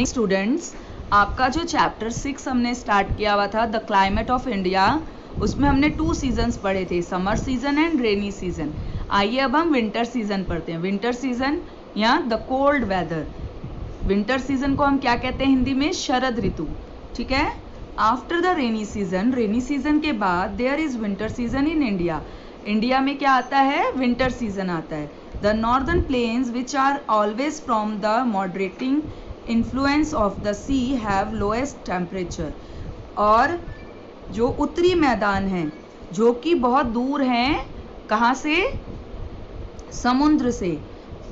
Students, आपका जो chapter 6 हमने स्टार्ट किया हुआ था द क्लाइमेट ऑफ इंडिया, उसमें हमने 2 सीजन्स पढ़े थे, summer season and rainy season. आइए अब हम विंटर सीजन पढ़ते हैं। विंटर सीजन या the cold weather. Winter season को हम क्या कहते हैं हिंदी में? शरद ऋतु। ठीक है। आफ्टर द रेनी सीजन के बाद there is winter season in India. India में क्या आता है? विंटर सीजन आता है। The northern plains which are always from the moderating influence of the sea have lowest temperature. और जो उत्तरी मैदान हैं जो कि बहुत दूर हैं, कहाँ से? समुद्र से,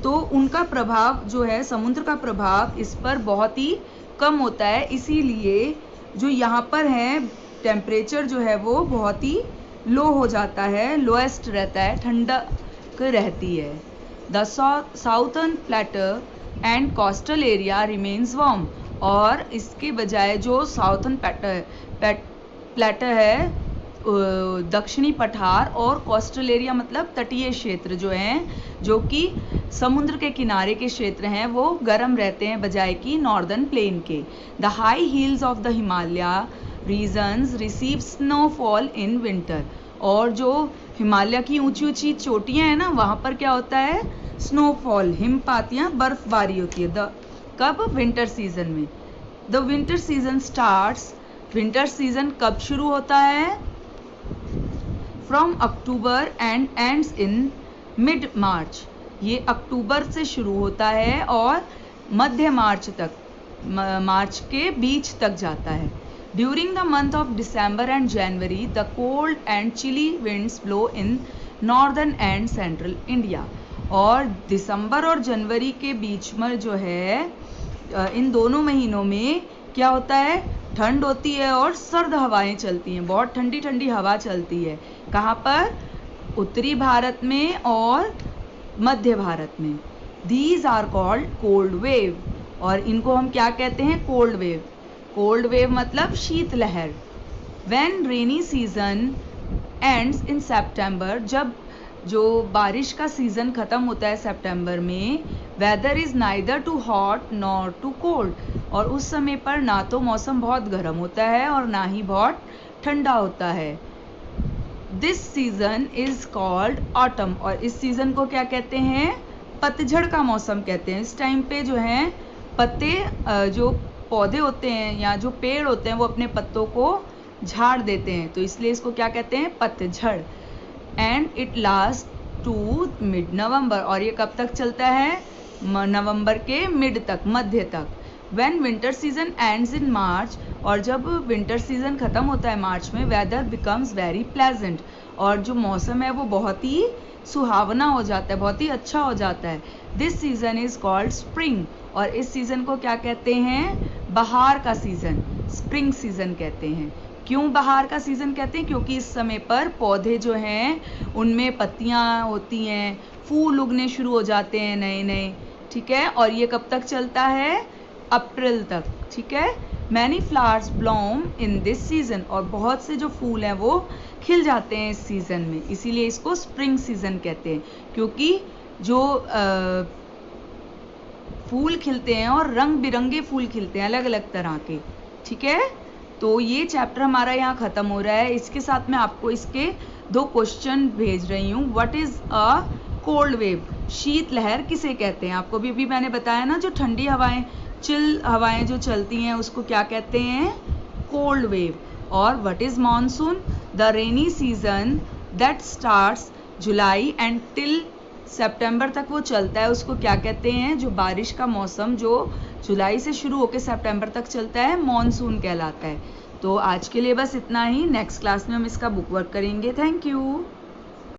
तो उनका प्रभाव जो है, समुद्र का प्रभाव इस पर बहुत ही कम होता है। इसीलिए जो यहाँ पर है टेम्परेचर जो है वो बहुत ही लो हो जाता है, लोएस्ट रहता है, ठंडक रहती है। The southern platter and coastal area remains warm. और इसके बजाय जो साउथर्न प्लेटर है, दक्षिणी पठार, और कोस्टल एरिया मतलब तटीय क्षेत्र जो हैं, जो कि समुद्र के किनारे के क्षेत्र हैं, वो गर्म रहते हैं बजाय कि नॉर्दर्न प्लेन के। The high hills of the Himalaya regions receive snowfall in winter. और जो हिमालय की ऊंची ऊंची चोटियां हैं ना, वहाँ पर क्या होता है? स्नोफॉल, हिमपात या बर्फबारी होती है। कब? विंटर सीजन में। The winter season starts. Winter season कब शुरू होता है? From October and ends in mid मार्च। ये अक्टूबर से शुरू होता है और मध्य मार्च तक, मार्च के बीच तक जाता है। During the month of December and January the cold and chilly winds blow in northern and central India. और दिसंबर और जनवरी के बीच में जो है, इन दोनों महीनों में क्या होता है? ठंड होती है और सर्द हवाएं चलती हैं, बहुत ठंडी ठंडी हवा चलती है। कहाँ पर? उत्तरी भारत में और मध्य भारत में। These are called cold wave. और इनको हम क्या कहते हैं? Cold wave. कोल्ड वेव मतलब शीतलहर। When rainy season ends in September, जब जो बारिश का सीजन खत्म होता है सितंबर में, weather is neither too hot nor too cold. और उस समय पर ना तो मौसम बहुत गर्म होता है और ना ही बहुत ठंडा होता है। This season is called autumn. और इस सीजन को क्या कहते हैं? पतझड़ का मौसम कहते हैं। इस टाइम पे जो है पत्ते, जो पौधे होते हैं या जो पेड़ होते हैं, वो अपने पत्तों को झाड़ देते हैं, तो इसलिए इसको क्या कहते हैं? पतझड़। And it last to mid November. और ये कब तक चलता है? नवंबर के मिड तक, मध्य तक। When winter season ends in March. और जब विंटर सीजन खत्म होता है मार्च में, वेदर बिकम्स वेरी प्लेजेंट। और जो मौसम है वो बहुत ही सुहावना हो जाता है, बहुत ही अच्छा हो जाता है। This season is called spring. और इस सीजन को क्या कहते हैं? बहार का सीजन, स्प्रिंग सीजन कहते हैं। क्यों बहार का सीजन कहते हैं? क्योंकि इस समय पर पौधे जो हैं उनमें पत्तियां होती हैं, फूल उगने शुरू हो जाते हैं नए नए। ठीक है। और ये कब तक चलता है? अप्रैल तक। ठीक है। Many flowers Bloom in this season. और बहुत से जो फूल हैं वो खिल जाते हैं इस सीजन में, इसीलिए इसको स्प्रिंग सीजन कहते हैं। क्योंकि जो फूल खिलते हैं और रंग बिरंगे फूल खिलते हैं अलग अलग तरह के। ठीक है। तो ये चैप्टर हमारा यहाँ ख़त्म हो रहा है। इसके साथ मैं आपको इसके 2 क्वेश्चन भेज रही हूँ। What is a cold wave? शीत लहर किसे कहते हैं? आपको भी मैंने बताया ना, जो ठंडी हवाएं, चिल हवाएं जो चलती हैं, उसको क्या कहते हैं? Cold wave. और what is monsoon? The rainy season that starts July and till September तक वो चलता है, उसको क्या कहते हैं? जो बारिश का मौसम जो जुलाई से शुरू होकर सितंबर तक चलता है, मॉनसून कहलाता है। तो आज के लिए बस इतना ही। नेक्स्ट क्लास में हम इसका बुक वर्क करेंगे। Thank you.